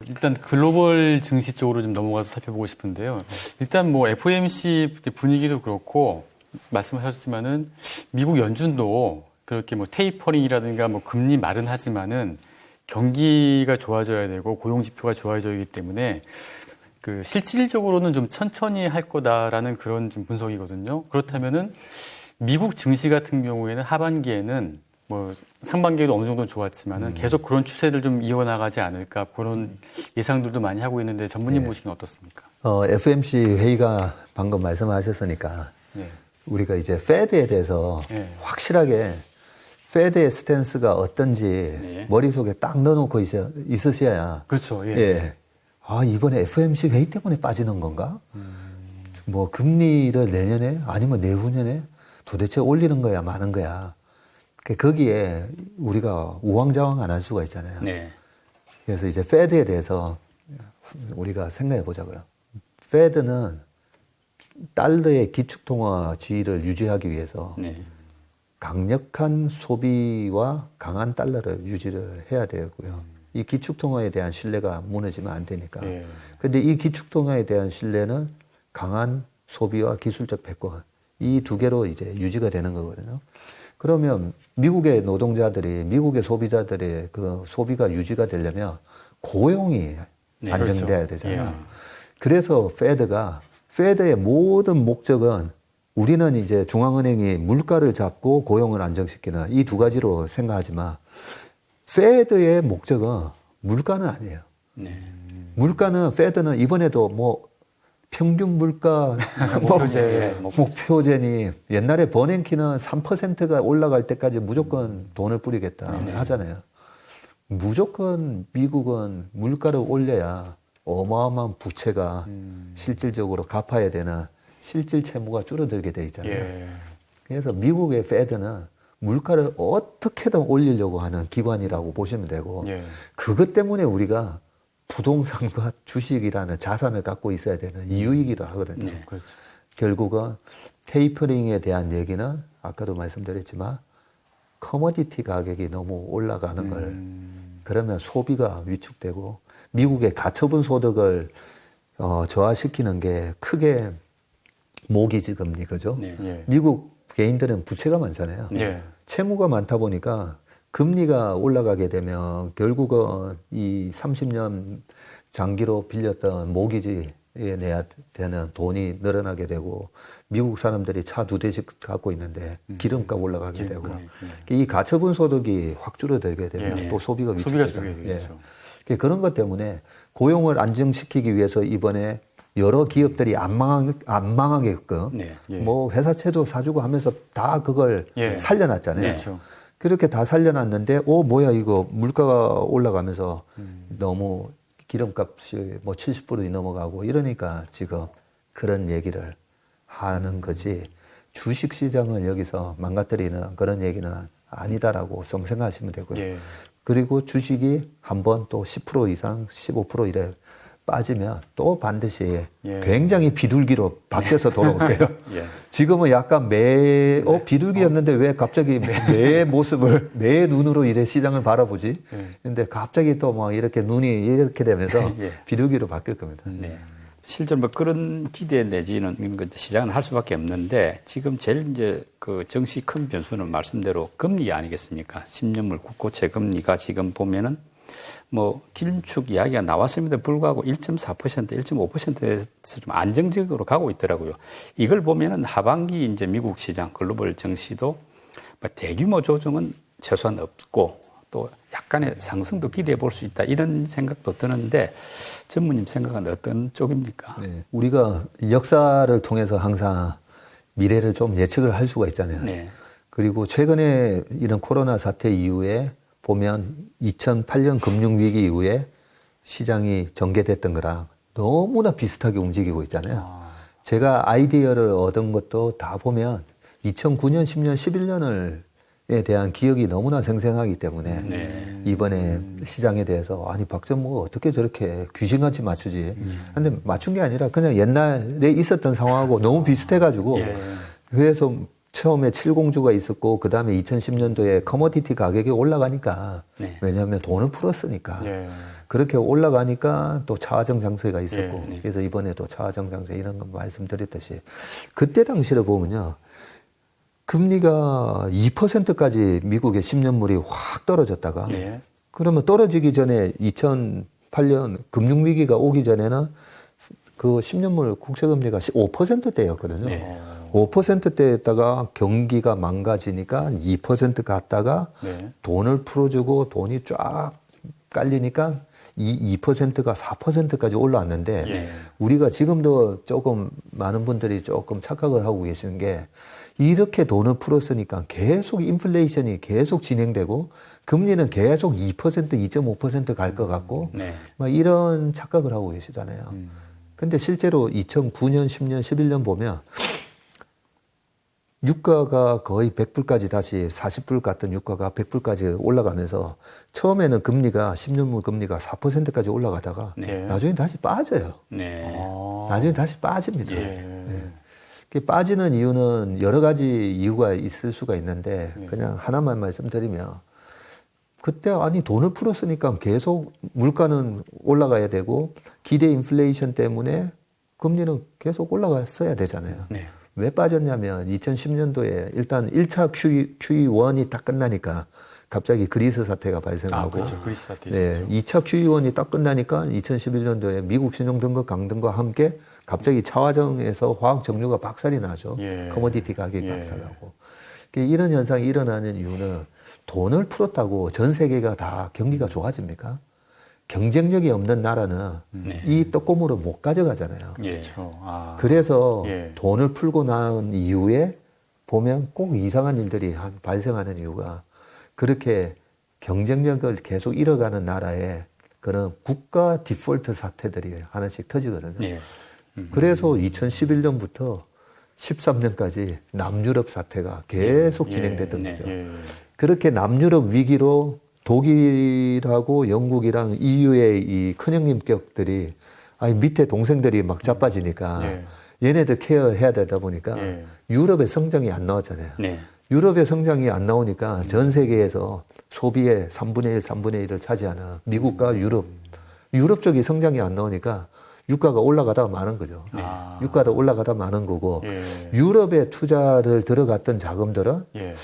일단 글로벌 증시 쪽으로 좀 넘어가서 살펴보고 싶은데요. 일단 뭐 FOMC 분위기도 그렇고 말씀하셨지만은 미국 연준도 그렇게 뭐 테이퍼링이라든가 뭐 금리 말은 하지만은 경기가 좋아져야 되고 고용 지표가 좋아져야 되기 때문에 그 실질적으로는 좀 천천히 할 거다라는 그런 좀 분석이거든요. 그렇다면은 미국 증시 같은 경우에는 하반기에는 뭐 상반기에도 어느 정도 좋았지만은 계속 그런 추세를 좀 이어나가지 않을까 그런 예상들도 많이 하고 있는데 전문님 보시기는 어떻습니까? FOMC 회의가 방금 말씀하셨으니까 우리가 이제 패드에 대해서 확실하게 패드의 스탠스가 어떤지 머릿속에 딱 넣어놓고 있으셔야 그렇죠. 아, 이번에 FOMC 회의 때문에 빠지는 건가? 뭐 금리를 내년에 아니면 내후년에 도대체 올리는 거야 마는 거야? 거기에 우리가 우왕좌왕 안 할 수가 있잖아요. 그래서 이제 패드에 대해서 우리가 생각해 보자고요. 패드는 달러의 기축통화 지위를 유지하기 위해서 강력한 소비와 강한 달러를 유지를 해야 되고요. 이 기축통화에 대한 신뢰가 무너지면 안 되니까. 근데 이 기축통화에 대한 신뢰는 강한 소비와 기술적 패권, 이 두 개로 이제 유지가 되는 거거든요. 그러면 미국의 노동자들이, 미국의 소비자들의 그 소비가 유지가 되려면 고용이 안정돼야 되잖아요. 그래서 패드의 모든 목적은 우리는 이제 중앙은행이 물가를 잡고 고용을 안정시키는 이 두 가지로 생각하지만 패드의 목적은 물가는 아니에요. 패드는 이번에도 뭐 평균 물가 목표제니 옛날에 버냉키는 3%가 올라갈 때까지 무조건 돈을 뿌리겠다 하잖아요. 무조건 미국은 물가를 올려야 어마어마한 부채가 실질적으로 갚아야 되는 실질 채무가 줄어들게 돼 있잖아요. 그래서 미국의 패드는 물가를 어떻게든 올리려고 하는 기관이라고 보시면 되고 그것 때문에 우리가 부동산과 주식이라는 자산을 갖고 있어야 되는 이유이기도 하거든요. 그렇죠. 결국은 테이퍼링에 대한 얘기는 아까도 말씀드렸지만 커머디티 가격이 너무 올라가는 걸 그러면 소비가 위축되고 미국의 가처분 소득을 저하시키는 게 크게 모기지 금리, 그죠? 미국 개인들은 부채가 많잖아요. 채무가 많다 보니까 금리가 올라가게 되면 결국은 이 30년 장기로 빌렸던 모기지에 내야 되는 돈이 늘어나게 되고 미국 사람들이 차 2대씩 갖고 있는데 기름값 올라가게 되고 이 가처분 소득이 확 줄어들게 되면 또 소비가 위축되죠. 그런 것 때문에 고용을 안정시키기 위해서 이번에 여러 기업들이 안 망하게끔 뭐 회사채도 사주고 하면서 다 그걸 살려놨잖아요. 그렇죠. 그렇게 다 살려놨는데, 뭐야, 이거 물가가 올라가면서 너무 기름값이 뭐 70%이 넘어가고 이러니까 지금 그런 얘기를 하는 거지. 주식 시장을 여기서 망가뜨리는 그런 얘기는 아니다라고 좀 생각하시면 되고요. 그리고 주식이 한번 또 10% 이상, 15% 이래 빠지면 또 반드시 굉장히 비둘기로 바뀌어서 돌아올 거예요. 지금은 약간 비둘기였는데 왜 갑자기 매의 모습을, 매의 눈으로 이래 시장을 바라보지? 근데 갑자기 또 막 이렇게 눈이 이렇게 되면서 비둘기로 바뀔 겁니다. 실제로 뭐 그런 기대 내지는 시장은 할 수밖에 없는데 지금 제일 이제 그 정시 큰 변수는 말씀대로 금리 아니겠습니까? 10년물 국고채 금리가 지금 보면은 뭐 긴축 이야기가 나왔음에도 불구하고 1.4%, 1.5%에서 좀 안정적으로 가고 있더라고요. 이걸 보면은 하반기 이제 미국 시장 글로벌 증시도 대규모 조정은 최소한 없고 또 약간의 상승도 기대해 볼 수 있다 이런 생각도 드는데 전무님 생각은 어떤 쪽입니까? 우리가 역사를 통해서 항상 미래를 좀 예측을 할 수가 있잖아요. 그리고 최근에 이런 코로나 사태 이후에 보면 2008년 금융위기 이후에 시장이 전개됐던 거랑 너무나 비슷하게 움직이고 있잖아요. 제가 아이디어를 얻은 것도 다 보면 2009년, 10년, 11년에 대한 기억이 너무나 생생하기 때문에 이번에 시장에 대해서 아니 박전무가 어떻게 저렇게 귀신같이 맞추지. 근데 맞춘 게 아니라 그냥 옛날에 있었던 상황하고 너무 비슷해가지고 그래서 처음에 7공주가 있었고 그 다음에 2010년도에 커머디티 가격이 올라가니까 네. 왜냐하면 돈을 풀었으니까 예. 그렇게 올라가니까 또 차화정 장세가 있었고 예. 그래서 이번에도 차화정 장세 이런 거 말씀드렸듯이 그때 당시를 보면요. 금리가 2%까지 미국의 10년물이 확 떨어졌다가 예. 그러면 떨어지기 전에 2008년 금융위기가 오기 전에는 그 10년물 국채금리가 5%대였거든요. 네. 5%대에다가 경기가 망가지니까 2% 갔다가 네. 돈을 풀어주고 돈이 쫙 깔리니까 이 2%가 4%까지 올라왔는데 예. 우리가 지금도 조금 많은 분들이 조금 착각을 하고 계시는 게 이렇게 돈을 풀었으니까 계속 인플레이션이 계속 진행되고 금리는 계속 2%, 2.5% 갈 것 같고 네. 막 이런 착각을 하고 계시잖아요. 근데 실제로 2009년, 10년, 11년 보면 유가가 거의 100불까지 다시 40불 같던 유가가 100불까지 올라가면서 처음에는 금리가 10년물 금리가 4%까지 올라가다가 네. 나중에 다시 빠져요. 네. 나중에 다시 빠집니다. 예. 네. 그 빠지는 이유는 여러 가지 이유가 있을 수가 있는데 그냥 하나만 말씀드리면 그때 아니 돈을 풀었으니까 계속 물가는 올라가야 되고 기대 인플레이션 때문에 금리는 계속 올라갔어야 되잖아요. 네. 왜 빠졌냐면 2010년도에 일단 1차 QE1이 딱 끝나니까 갑자기 그리스 사태가 발생하고 그렇죠. 그리스 사태 네, 있었죠. 2차 QE1이 딱 끝나니까 2011년도에 미국 신용등급 강등과 함께 갑자기 차화정에서 화학 정유가 박살이 나죠. 예. 커머디티 가격이 예. 박살나고. 이런 현상이 일어나는 이유는 돈을 풀었다고 전 세계가 다 경기가 좋아집니까? 경쟁력이 없는 나라는 이 떡고물을 못 가져가잖아요. 예. 그렇죠. 아. 그래서 예. 돈을 풀고 난 이후에 보면 꼭 이상한 일들이 발생하는 이유가 그렇게 경쟁력을 계속 잃어가는 나라에 그런 국가 디폴트 사태들이 하나씩 터지거든요. 예. 그래서 2011년부터 13년까지 남유럽 사태가 계속 진행됐던 네. 거죠. 예. 그렇게 남유럽 위기로 독일하고 영국이랑 EU의 이 큰형님격들이 아니 밑에 동생들이 막 자빠지니까 예. 얘네들 케어해야 되다 보니까 예. 유럽의 성장이 안 나왔잖아요. 네. 유럽의 성장이 안 나오니까 전 세계에서 소비의 3분의 1, 3분의 1을 차지하는 미국과 유럽 쪽이 성장이 안 나오니까 유가가 올라가다 마는 거죠. 아. 유가가 올라가다 마는 거고 예. 유럽에 투자를 들어갔던 자금들은 예.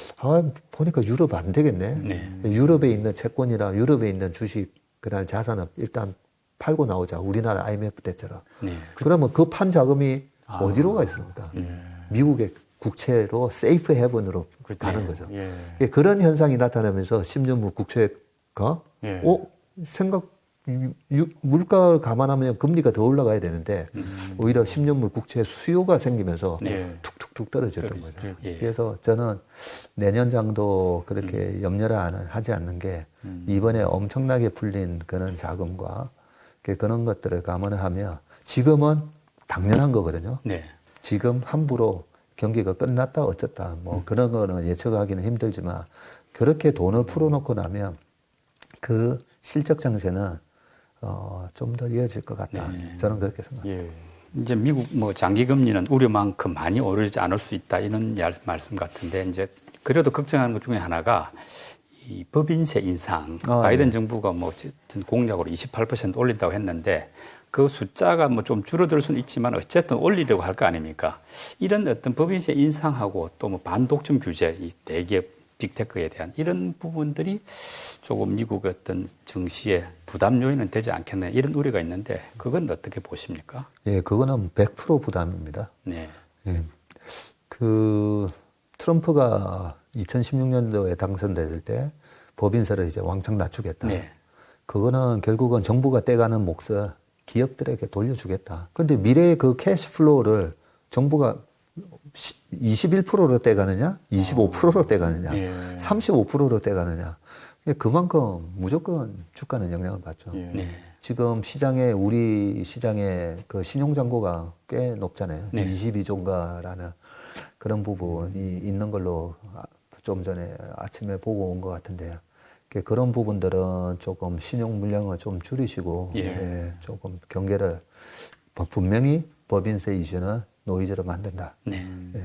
보니까 유럽 안 되겠네. 네. 유럽에 있는 채권이나 유럽에 있는 주식, 그다음에 자산을 일단 팔고 나오자. 우리나라 IMF 때처럼. 네. 그러면 그 판 자금이 어디로 가 있습니까? 예. 미국의 국채로 세이프 헤븐으로 그렇죠. 가는 거죠. 예. 그런 현상이 나타나면서 10년물 국채가 예. 물가를 감안하면 금리가 더 올라가야 되는데 오히려 10년물 국채 수요가 생기면서 네. 툭툭툭 떨어졌던 거죠. 예. 그래서 저는 내년 장도 그렇게 염려를 하지 않는 게 이번에 엄청나게 풀린 그런 자금과 그런 것들을 감안을 하면 지금은 당연한 거거든요. 네. 지금 함부로 경기가 끝났다 어쨌다 뭐 그런 거는 예측하기는 힘들지만 그렇게 돈을 풀어놓고 나면 그 실적 장세는 좀 더 이어질 것 같다. 네. 저는 그렇게 생각합니다. 예. 이제 미국 뭐 장기 금리는 우려만큼 많이 오르지 않을 수 있다 이런 말씀 같은데 이제 그래도 걱정하는 것 중에 하나가 이 법인세 인상. 바이든 네. 정부가 뭐 어쨌든 공약으로 28% 올린다고 했는데 그 숫자가 뭐 좀 줄어들 수는 있지만 어쨌든 올리려고 할 거 아닙니까? 이런 어떤 법인세 인상하고 또 뭐 반독점 규제, 이 대기업 빅테크에 대한 이런 부분들이 조금 미국의 어떤 증시에 부담 요인은 되지 않겠나 이런 우려가 있는데 그건 어떻게 보십니까? 예, 그거는 100% 부담입니다. 네. 예. 그 트럼프가 2016년도에 당선됐을 때 법인세를 이제 왕창 낮추겠다. 네. 그거는 결국은 정부가 떼가는 몫을 기업들에게 돌려주겠다. 그런데 미래의 그 캐시플로우를 정부가 21%로 떼가느냐, 25%로 떼가느냐, 예. 35%로 떼가느냐. 그만큼 무조건 주가는 영향을 받죠. 예. 네. 지금 우리 시장의 그 신용잔고가 꽤 높잖아요. 네. 22조인가라는 그런 부분이 있는 걸로 좀 전에 아침에 보고 온 것 같은데요. 그런 부분들은 조금 신용 물량을 좀 줄이시고, 예. 예, 조금 경계를, 분명히 법인세 이슈는 노이즈로 만든다. 네. 예.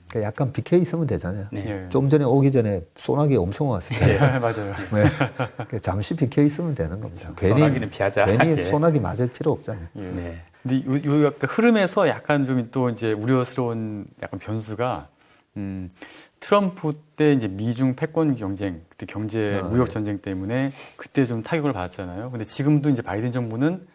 그러니까 약간 비켜 있으면 되잖아요. 네. 예. 좀 전에 오기 전에 소나기 엄청 왔었잖아요. 예, 맞아요. 네. 그러니까 잠시 비켜 있으면 되는 겁니다. 소나기는 피하자. 괜히 예. 소나기 맞을 필요 없잖아요. 예. 네. 근데 요 약간 흐름에서 약간 좀 또 이제 우려스러운 약간 변수가 트럼프 때 이제 미중 패권 경쟁, 그때 경제 무역 전쟁 때문에 그때 좀 타격을 받았잖아요. 근데 지금도 이제 바이든 정부는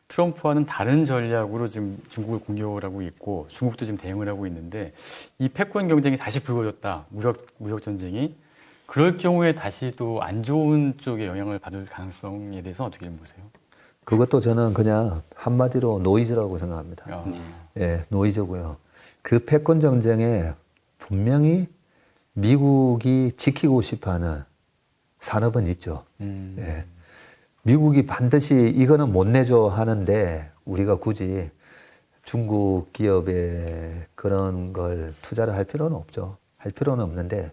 트럼프와는 다른 전략으로 지금 중국을 공격을 하고 있고 중국도 지금 대응을 하고 있는데 이 패권 경쟁이 다시 불거졌다. 무역 전쟁이 그럴 경우에 다시 또 안 좋은 쪽에 영향을 받을 가능성에 대해서 어떻게 보세요? 그것도 저는 그냥 한마디로 노이즈라고 생각합니다. 아, 예, 노이즈고요. 그 패권 전쟁에 분명히 미국이 지키고 싶어하는 산업은 있죠. 예. 미국이 반드시 이거는 못 내줘 하는데 우리가 굳이 중국 기업에 그런 걸 투자를 할 필요는 없죠. 할 필요는 없는데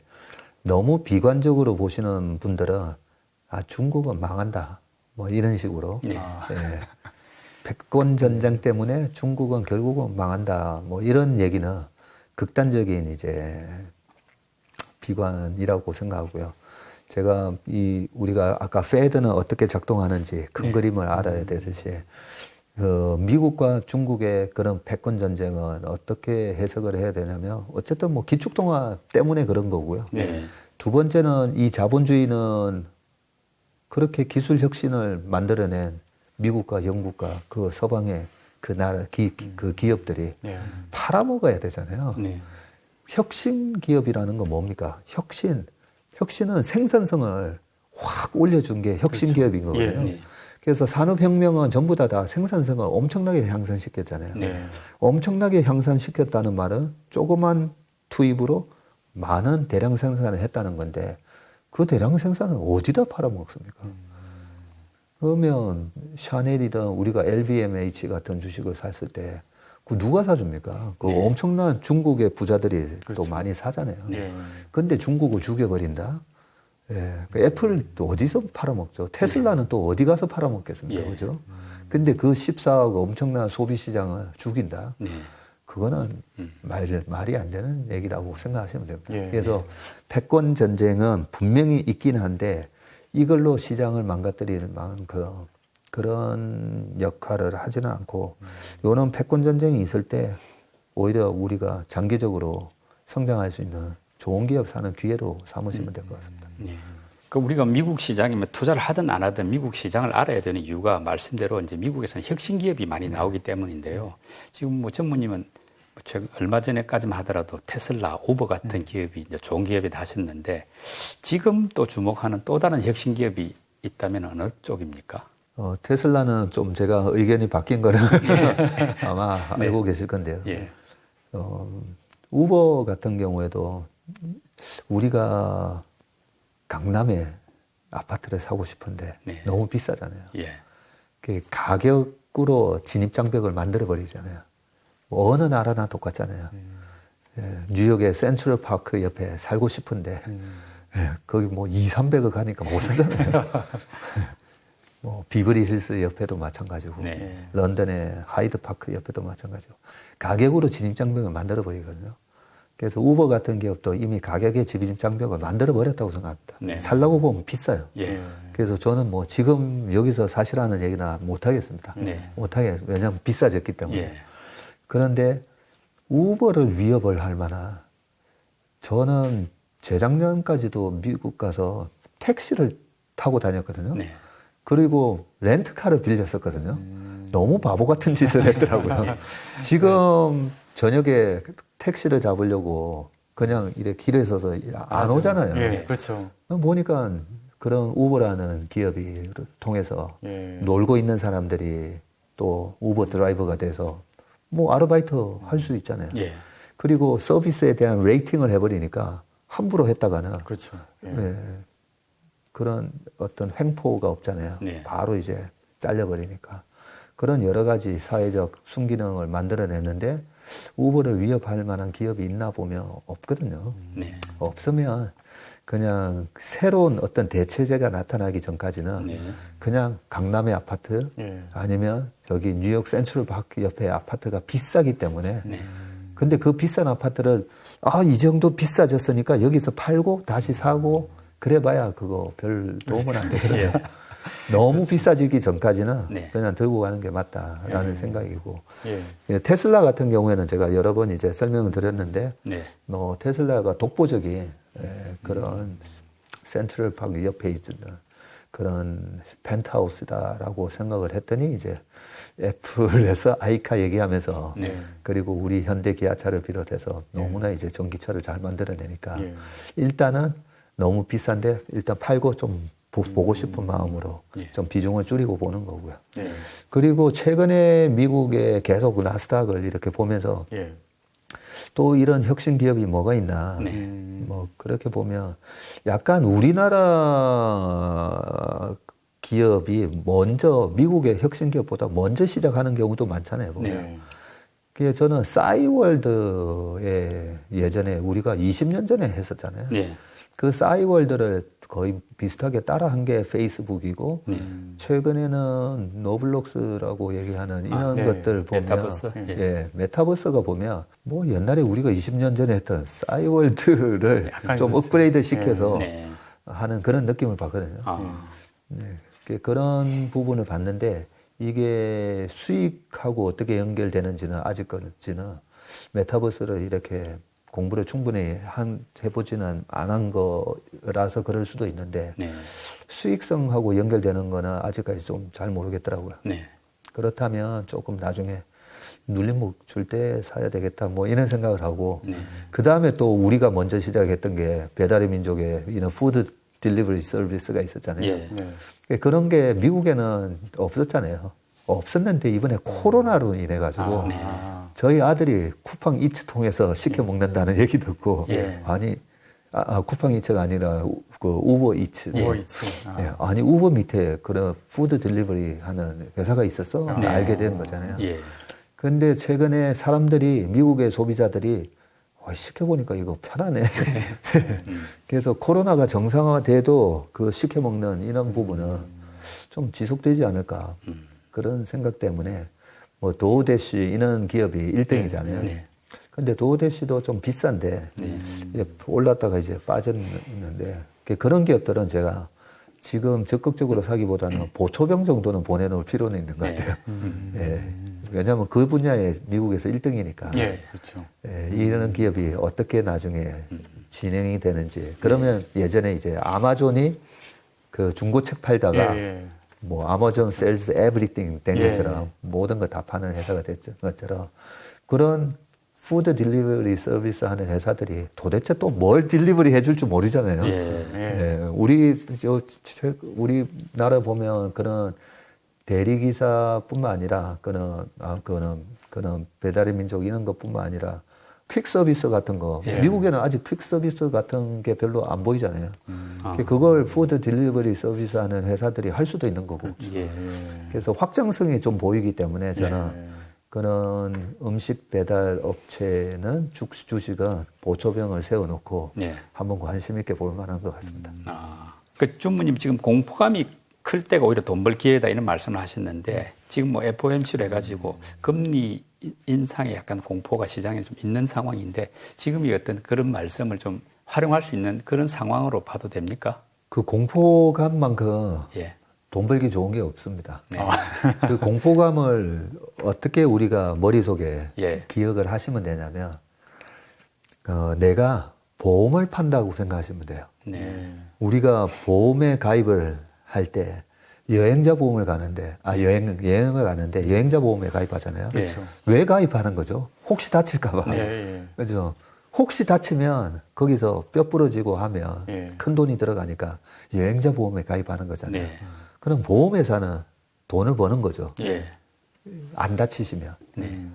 너무 비관적으로 보시는 분들은 아, 중국은 망한다. 뭐 이런 식으로. 네. 예. 패권 전쟁 때문에 중국은 결국은 망한다. 뭐 이런 얘기는 극단적인 이제 비관이라고 생각하고요. 제가 우리가 아까 페드는 어떻게 작동하는지 큰 그림을 알아야 되듯이 미국과 중국의 그런 패권 전쟁은 어떻게 해석을 해야 되냐면 어쨌든 뭐 기축통화 때문에 그런 거고요. 네. 두 번째는 이 자본주의는 그렇게 기술 혁신을 만들어낸 미국과 영국과 그 서방의 그 나라 그 기업들이 네. 팔아먹어야 되잖아요. 네. 혁신 기업이라는 건 뭡니까? 혁신은 생산성을 확 올려준 게 혁신 기업인 거거든요. 네. 그래서 산업혁명은 전부 다 생산성을 엄청나게 향상시켰잖아요. 네. 엄청나게 향상시켰다는 말은 조그만 투입으로 많은 대량 생산을 했다는 건데 그 대량 생산을 어디다 팔아먹습니까? 그러면 샤넬이든 우리가 LVMH 같은 주식을 샀을 때 그 누가 사줍니까? 그 네. 엄청난 중국의 부자들이 그렇죠. 또 많이 사잖아요. 네. 근데 중국을 죽여버린다? 예. 그 애플 또 어디서 팔아먹죠? 테슬라는 또 어디 가서 팔아먹겠습니까? 예. 그죠? 근데 그 14억 엄청난 소비 시장을 죽인다? 네. 그거는 말이 안 되는 얘기라고 생각하시면 됩니다. 예. 그래서 패권 전쟁은 분명히 있긴 한데 이걸로 시장을 망가뜨릴 만큼 그런 역할을 하지는 않고 요런 패권 전쟁이 있을 때 오히려 우리가 장기적으로 성장할 수 있는 좋은 기업 사는 기회로 삼으시면 될 것 같습니다. 네. 그 우리가 미국 시장이면 투자를 하든 안 하든 미국 시장을 알아야 되는 이유가 말씀대로 이제 미국에서는 혁신 기업이 많이 나오기 때문인데요. 지금 뭐 전무님은 최근 얼마 전에까지만 하더라도 테슬라, 우버 같은 기업이 이제 좋은 기업이 하셨는데 지금 또 주목하는 또 다른 혁신 기업이 있다면 어느 쪽입니까? 테슬라는 좀 제가 의견이 바뀐 거는 아마 알고 계실 건데요. 예. 우버 같은 경우에도 우리가 강남에 아파트를 사고 싶은데 네. 너무 비싸잖아요. 예. 그 가격으로 진입장벽을 만들어 버리잖아요. 뭐 어느 나라나 똑같잖아요. 예, 뉴욕의 센트럴 파크 옆에 살고 싶은데 예, 거기 뭐 200~300억 하니까 못 사잖아요. 뭐 비버리힐스 옆에도 마찬가지고 네. 런던의 하이드 파크 옆에도 마찬가지고 가격으로 진입장벽을 만들어 버리거든요. 그래서 우버 같은 기업도 이미 가격의 진입장벽을 만들어 버렸다고 생각합니다. 네. 살라고 보면 비싸요. 예. 그래서 저는 뭐 지금 여기서 사시라는 얘기나 못 하겠습니다. 네. 못 하겠어요. 왜냐하면 비싸졌기 때문에. 예. 그런데 우버를 위협을 할 만한 저는 재작년까지도 미국 가서 택시를 타고 다녔거든요. 네. 그리고 렌트카를 빌렸었거든요. 너무 바보 같은 짓을 했더라고요. 지금 저녁에 택시를 잡으려고 그냥 이렇게 길에 서서 안 오잖아요. 예, 그렇죠. 보니까 그런 우버라는 기업이 통해서 예. 놀고 있는 사람들이 또 우버 드라이버가 돼서 뭐 아르바이트 할 수 있잖아요. 예. 그리고 서비스에 대한 레이팅을 해버리니까 함부로 했다가는 그렇죠. 예. 예, 그런 어떤 횡포가 없잖아요. 네. 바로 이제 잘려버리니까. 그런 여러 가지 사회적 순기능을 만들어냈는데 우버를 위협할 만한 기업이 있나 보면 없거든요. 네. 없으면 그냥 새로운 어떤 대체제가 나타나기 전까지는 네. 그냥 강남의 아파트 예. 아니면 저기 뉴욕 센트럴 파크 옆에 아파트가 비싸기 때문에 네. 근데 그 비싼 아파트를 이 정도 비싸졌으니까 여기서 팔고 다시 사고 그래봐야 그거 별 도움은 안 되거든요. 예. 너무 비싸지기 전까지는 네. 그냥 들고 가는 게 맞다라는 생각이고 예. 테슬라 같은 경우에는 제가 여러 번 이제 설명을 드렸는데 네. 테슬라가 독보적인 그런 센트럴 파크 옆에 있는 그런 펜트하우스다라고 생각을 했더니 이제 애플에서 아이카 얘기하면서 네. 그리고 우리 현대 기아차를 비롯해서 너무나 이제 전기차를 잘 만들어내니까 예. 일단은 너무 비싼데 일단 팔고 좀 보고 싶은 마음으로 예. 좀 비중을 줄이고 보는 거고요. 예. 그리고 최근에 미국에 계속 나스닥을 이렇게 보면서 예. 또 이런 혁신 기업이 뭐가 있나. 네. 뭐 그렇게 보면 약간 우리나라 기업이 먼저 미국의 혁신 기업보다 먼저 시작하는 경우도 많잖아요. 보면. 네. 그래서 저는 싸이월드에 예전에 우리가 20년 전에 했었잖아요. 네. 그 싸이월드를 거의 비슷하게 따라한 게 페이스북이고 최근에는 노블록스라고 얘기하는 이런 네. 것들 보면 메타버스. 메타버스가 보면 뭐 옛날에 우리가 20년 전에 했던 싸이월드를 약간 좀 그렇죠. 업그레이드 시켜서 네. 하는 그런 느낌을 받거든요. 아. 네. 그런 부분을 봤는데 이게 수익하고 어떻게 연결되는지는 아직까지는 메타버스를 이렇게 공부를 충분히 해보지는 않은 거라서 그럴 수도 있는데 네. 수익성하고 연결되는 거는 아직까지 좀 잘 모르겠더라고요. 네. 그렇다면 조금 나중에 눌림목 줄 때 사야 되겠다 뭐 이런 생각을 하고 네. 그 다음에 또 우리가 먼저 시작했던 게 배달의 민족의 이런 푸드 딜리버리 서비스가 있었잖아요. 예. 네. 그런 게 미국에는 없었잖아요. 없었는데 이번에 코로나로 인해 가지고 네. 저희 아들이 쿠팡 이츠 통해서 시켜 먹는다는 얘기 듣고 예. 아니 쿠팡 이츠가 아니라 그 우버 이츠. 우버이츠. 예, 아니 우버 밑에 그런 푸드 딜리버리 하는 회사가 있었어. 네. 알게 된 거잖아요. 예. 근데 최근에 사람들이 미국의 소비자들이 시켜보니까 이거 편하네. 그래서 코로나가 정상화돼도 그 시켜먹는 이런 부분은 좀 지속되지 않을까. 그런 생각 때문에 뭐 도어대시 이런 기업이 1등이잖아요. 네. 근데 도어대시도 좀 비싼데 이제 올랐다가 이제 빠졌는데 그런 기업들은 제가 지금 적극적으로 사기보다는 보초병 정도는 보내놓을 필요는 있는 것 같아요. 예. 왜냐하면 그 분야에 미국에서 1등이니까. 예, 그렇죠. 예, 이런 기업이 어떻게 나중에 진행이 되는지. 그러면 예전에 이제 아마존이 그 중고책 팔다가 예. 뭐 아마존 셀스 에브리띵 된 예. 것처럼 모든 걸 다 파는 회사가 됐죠. 것처럼 그런 푸드 딜리버리 서비스 하는 회사들이 도대체 또 뭘 딜리버리 해줄 줄 모르잖아요. 예. 예, 우리나라 보면 그런 대리기사뿐만 아니라 그런 배달의 민족 이런 것뿐만 아니라 퀵 서비스 같은 거 예. 미국에는 아직 퀵 서비스 같은 게 별로 안 보이잖아요. 아. 그걸 푸드 딜리버리 서비스 하는 회사들이 할 수도 있는 거고. 예. 그래서 확장성이 좀 보이기 때문에 저는 예. 그런 음식 배달 업체는 주식은 보초병을 세워놓고 네. 한번 관심 있게 볼 만한 것 같습니다. 그 주무님 지금 공포감이 클 때가 오히려 돈 벌 기회다 이런 말씀을 하셨는데 지금 뭐 FOMC로 해가지고 금리 인상에 약간 공포가 시장에 좀 있는 상황인데 지금이 어떤 그런 말씀을 좀 활용할 수 있는 그런 상황으로 봐도 됩니까? 그 공포감만큼 예. 돈 벌기 좋은 게 없습니다. 네. 그 공포감을 어떻게 우리가 머릿속에 예. 기억을 하시면 되냐면 내가 보험을 판다고 생각하시면 돼요. 네. 우리가 보험에 가입을 할 때 여행자 보험을 가는데 여행을 가는데 여행자 보험에 가입하잖아요. 그렇죠. 왜 가입하는 거죠? 혹시 다칠까 봐. 예. 그죠? 혹시 다치면 거기서 뼈 부러지고 하면 예. 큰 돈이 들어가니까 여행자 보험에 가입하는 거잖아요. 네. 그럼 보험회사는 돈을 버는 거죠. 예. 안 다치시면. 네.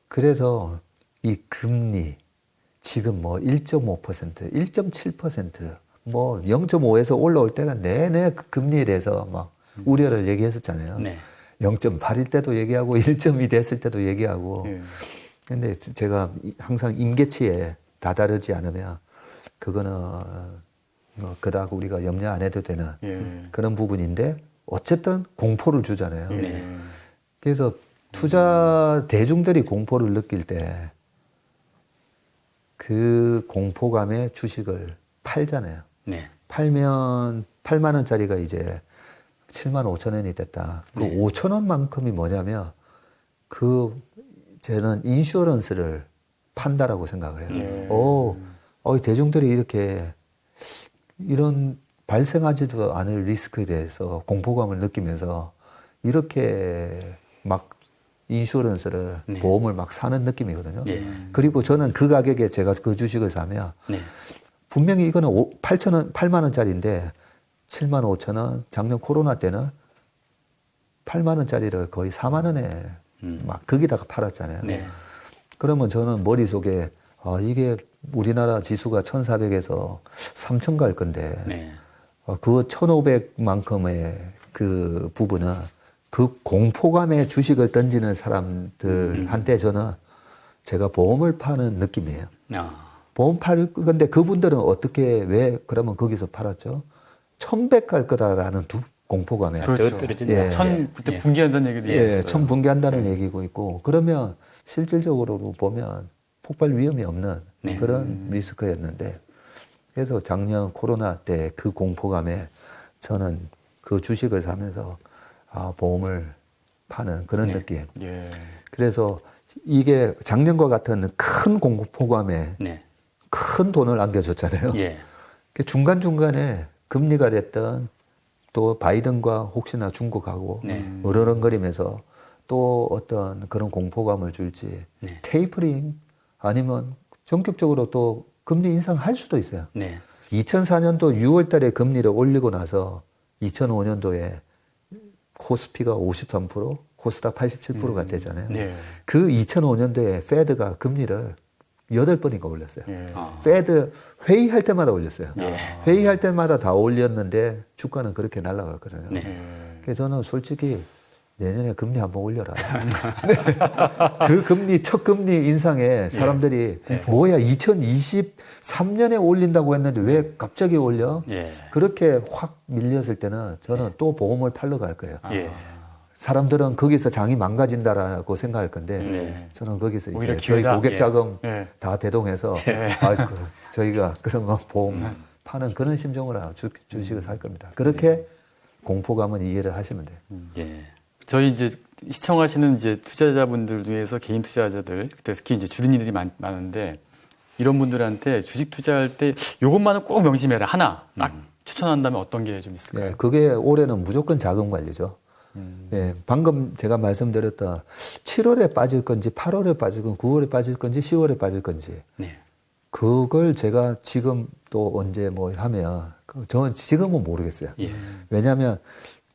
그래서 이 금리 지금 뭐 1.5%, 1.7%, 뭐 0.5에서 올라올 때가 내내 그 금리에 대해서 막 우려를 얘기했었잖아요. 네. 0.8일 때도 얘기하고 1.2 됐을 때도 얘기하고. 예. 근데 제가 항상 임계치에 다다르지 않으면 그거는 그닥 우리가 염려 안 해도 되는 예. 그런 부분인데 어쨌든 공포를 주잖아요. 예. 그래서 투자 대중들이 공포를 느낄 때 그 공포감에 주식을 팔잖아요. 네. 팔면 8만 원짜리가 이제 7만 5천 원이 됐다. 그 네. 5천 원만큼이 뭐냐면 저는 인슈어런스를 판다라고 생각해요. 대중들이 이렇게 이런 발생하지도 않을 리스크에 대해서 공포감을 느끼면서 이렇게 막 인슈어런스를 네. 보험을 막 사는 느낌이거든요. 네. 그리고 저는 그 가격에 제가 그 주식을 사면 네. 분명히 이거는 8만 원짜리인데 7만 5천 원, 작년 코로나 때는 8만 원짜리를 거의 4만 원에 막 거기다가 팔았잖아요. 네. 그러면 저는 머릿속에 이게 우리나라 지수가 1,400에서 3,000 갈 건데 네. 그 1,500만큼의 그 부분은 그 공포감에 주식을 던지는 사람들한테 저는 제가 보험을 파는 느낌이에요. 아. 보험 팔 건데 그분들은 어떻게 왜 그러면 거기서 팔았죠? 1,100 갈 거다라는 공포감에 그렇죠. 떨어진다. 예. 그때 예. 붕괴한다는 얘기도 있었어요. 천 붕괴한다는 얘기고 있고 그러면 실질적으로 보면 폭발 위험이 없는 네. 그런 리스크였는데 그래서 작년 코로나 때 그 공포감에 저는 그 주식을 사면서 보험을 파는 그런 네. 느낌. 예. 그래서 이게 작년과 같은 큰 공포감에 네. 큰 돈을 안겨줬잖아요. 예. 중간중간에 금리가 됐던 또 바이든과 혹시나 중국하고 네. 으르렁거리면서 또 어떤 그런 공포감을 줄지 네. 테이퍼링 아니면 전격적으로 또 금리 인상할 수도 있어요. 네. 2004년도 6월 달에 금리를 올리고 나서 2005년도에 코스피가 53%, 코스닥 87%가 되잖아요. 네. 그 2005년도에 페드가 금리를 8번인가 올렸어요. 예. 아. 페드 회의할 때마다 올렸어요. 예. 회의할 때마다 다 올렸는데 주가는 그렇게 날아갔거든요. 네. 예. 그래서 저는 솔직히 내년에 금리 한번 올려라. 그 금리, 첫 금리 인상에 사람들이 뭐야 2023년에 올린다고 했는데 왜 갑자기 올려? 예. 그렇게 확 밀렸을 때는 저는 또 보험을 팔러 갈 거예요. 예. 사람들은 거기서 장이 망가진다라고 생각할 건데 네. 저는 거기서 오히려 이제 저희 기회다. 고객 자금 예. 다 대동해서 저희가 그런 거 보험 파는 그런 심정으로 주식을 살 겁니다. 그렇게 공포감은 이해를 하시면 돼요. 예. 저희 이제 시청하시는 이제 투자자분들 중에서 개인 투자자들, 특히 이제 주린이들이 많은데 이런 분들한테 주식 투자할 때 이것만은 꼭 명심해라. 하나 딱 추천한다면 어떤 게 좀 있을까요? 네, 그게 올해는 무조건 자금 관리죠. 네, 방금 제가 말씀드렸던 7월에 빠질 건지 8월에 빠질 건지 9월에 빠질 건지 10월에 빠질 건지 네. 그걸 제가 지금 또 언제 뭐 하면 저는 지금은 모르겠어요. 예. 왜냐하면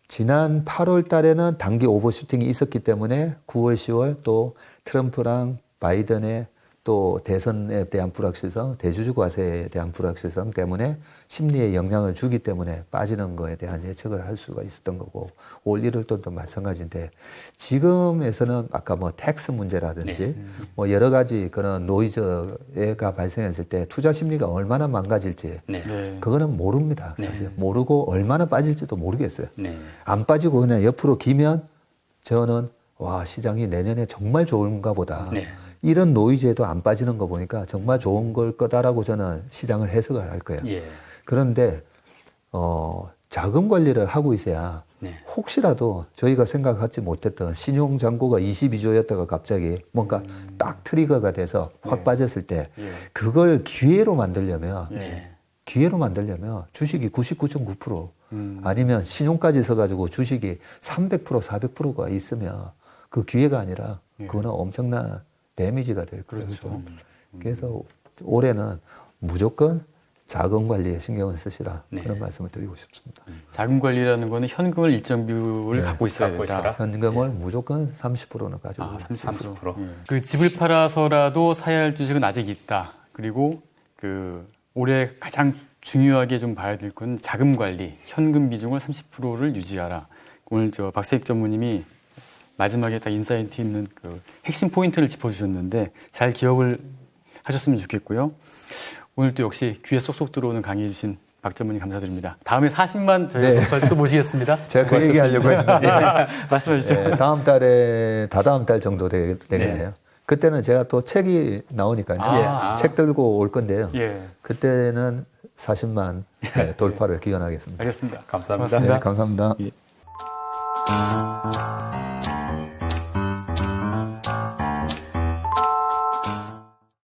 지난 8월 달에는 단기 오버슈팅이 있었기 때문에 9월, 10월 또 트럼프랑 바이든의 또 대선에 대한 불확실성, 대주주 과세에 대한 불확실성 때문에 심리에 영향을 주기 때문에 빠지는 거에 대한 예측을 할 수가 있었던 거고 올 1월도 마찬가지인데 지금에서는 아까 뭐 텍스 문제라든지 뭐 여러 가지 그런 노이즈가 발생했을 때 투자 심리가 얼마나 망가질지 네. 네. 그거는 모릅니다. 사실 모르고 얼마나 빠질지도 모르겠어요. 네. 안 빠지고 그냥 옆으로 기면 저는 와 시장이 내년에 정말 좋은가 보다. 네. 이런 노이즈에도 안 빠지는 거 보니까 정말 좋은 걸 거다라고 저는 시장을 해석을 할 거예요. 예. 그런데 자금 관리를 하고 있어야 네. 혹시라도 저희가 생각하지 못했던 신용 잔고가 22조였다가 갑자기 뭔가 딱 트리거가 돼서 확 빠졌을 때 예. 그걸 기회로 만들려면 네. 기회로 만들려면 주식이 99.9% 아니면 신용까지 써가지고 주식이 300% 400%가 있으면 그 기회가 아니라 그거는 엄청난 데미지가 될 거예요. 그렇죠. 그래서 올해는 무조건 자금 관리에 신경을 쓰시라 네. 그런 말씀을 드리고 싶습니다. 자금 관리라는 거는 현금을 일정 비율을 갖고 있어야 갖고 된다. 있어라. 현금을 무조건 30%는 가지고 아, 30%. 그 집을 팔아서라도 사야 할 주식은 아직 있다. 그리고 그 올해 가장 중요하게 좀 봐야 될 건 자금 관리, 현금 비중을 30%를 유지하라. 오늘 저 박세익 전무님이 마지막에 딱 인사이트 있는 그 핵심 포인트를 짚어주셨는데 잘 기억을 하셨으면 좋겠고요. 오늘 또 역시 귀에 쏙쏙 들어오는 강의해 주신 박 전무님 감사드립니다. 다음에 40만 저희가 돌파할 또 모시겠습니다. 제가 그 얘기 하려고 했는데. 말씀해 주시죠. 네, 다음 달에, 다다음 달 정도 되겠네요. 그때는 제가 또 책이 나오니까요. 책 들고 올 건데요. 예. 그때는 40만 돌파를 기원하겠습니다. 알겠습니다. 감사합니다. 고맙습니다. 네, 감사합니다. 예.